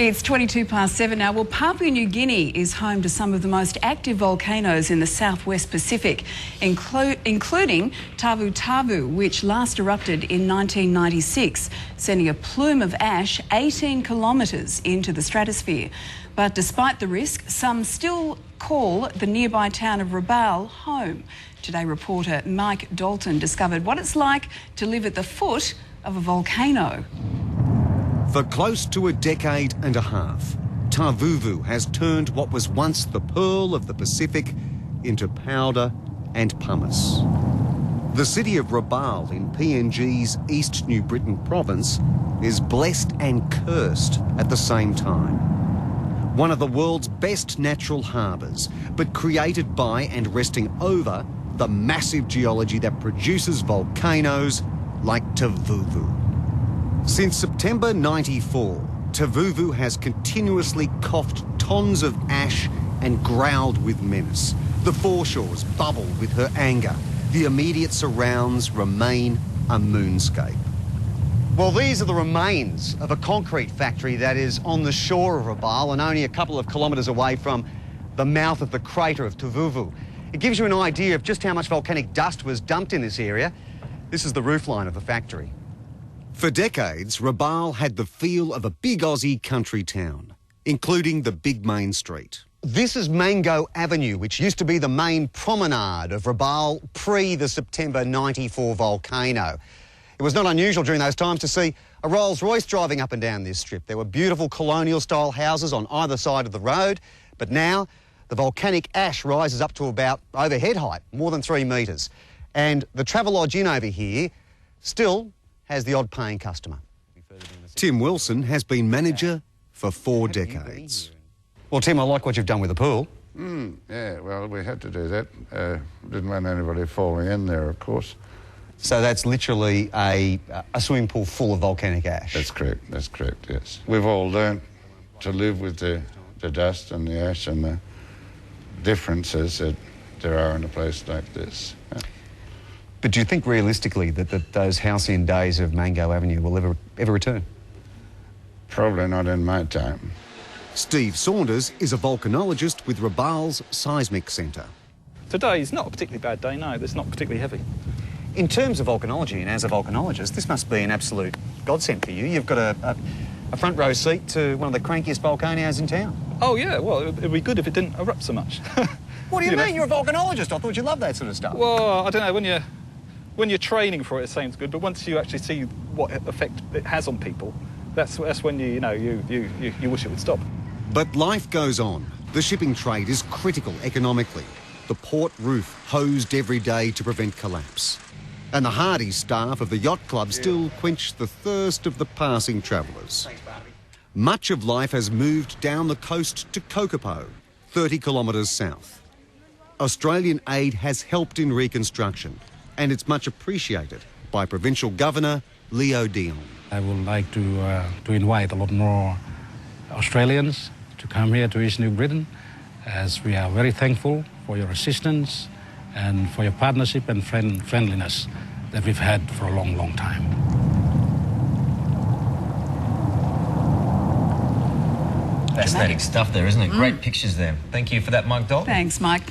It's 7:22 now. Well, Papua New Guinea is home to some of the most active volcanoes in the southwest Pacific, including Tavu Tavu, which last erupted in 1996, sending a plume of ash 18 kilometres into the stratosphere. But despite the risk, some still call the nearby town of Rabaul home. Today, reporter Mike Dalton discovered what it's like to live at the foot of a volcano. For close to a decade and a half, Tavuvu has turned what was once the pearl of the Pacific into powder and pumice. The city of Rabaul in PNG's East New Britain province is blessed and cursed at the same time. One of the world's best natural harbours, but created by and resting over the massive geology that produces volcanoes like Tavuvu. Since September '94, Tavuvu has continuously coughed tons of ash and growled with menace. The foreshores bubble with her anger. The immediate surrounds remain a moonscape. Well, these are the remains of a concrete factory that is on the shore of Rabaul and only a couple of kilometres away from the mouth of the crater of Tavuvu. It gives you an idea of just how much volcanic dust was dumped in this area. This is the roofline of the factory. For decades, Rabaul had the feel of a big Aussie country town, including the big main street. This is Mango Avenue, which used to be the main promenade of Rabaul pre the September '94 volcano. It was not unusual during those times to see a Rolls-Royce driving up and down this strip. There were beautiful colonial-style houses on either side of the road, but now the volcanic ash rises up to about overhead height, more than 3 metres. And the Travelodge Inn over here still has the odd paying customer. Tim Wilson has been manager for 4 decades. Well, Tim, I like what you've done with the pool. Yeah, well, we had to do that. Didn't want anybody falling in there, of course. So that's literally a swimming pool full of volcanic ash? That's correct, yes. We've all learnt to live with the dust and the ash and the differences that there are in a place like this. Yeah. But do you think realistically that those halcyon days of Mango Avenue will ever return? Probably not in my time. Steve Saunders is a volcanologist with Rabaul's Seismic Centre. Today is not a particularly bad day, no, it's not particularly heavy. In terms of volcanology, and as a volcanologist, this must be an absolute godsend for you. You've got a front row seat to one of the crankiest volcanoes in town. Oh yeah, well, it'd be good if it didn't erupt so much. What do you mean? You're a volcanologist. I thought you loved that sort of stuff. Well, I don't know, when you're training for it, it sounds good, but once you actually see what effect it has on people, that's when you wish it would stop. But life goes on. The shipping trade is critical economically. The port roof hosed every day to prevent collapse. And the hardy staff of the yacht club still quench the thirst of the passing travellers. Much of life has moved down the coast to Kokopo, 30 kilometres south. Australian aid has helped in reconstruction, and it's much appreciated by Provincial Governor Leo Dion. I would like to invite a lot more Australians to come here to East New Britain, as we are very thankful for your assistance and for your partnership and friendliness that we've had for a long, long time. Fascinating stuff there, isn't it? Great pictures there. Thank you for that, Mike Dalton. Thanks, Mike.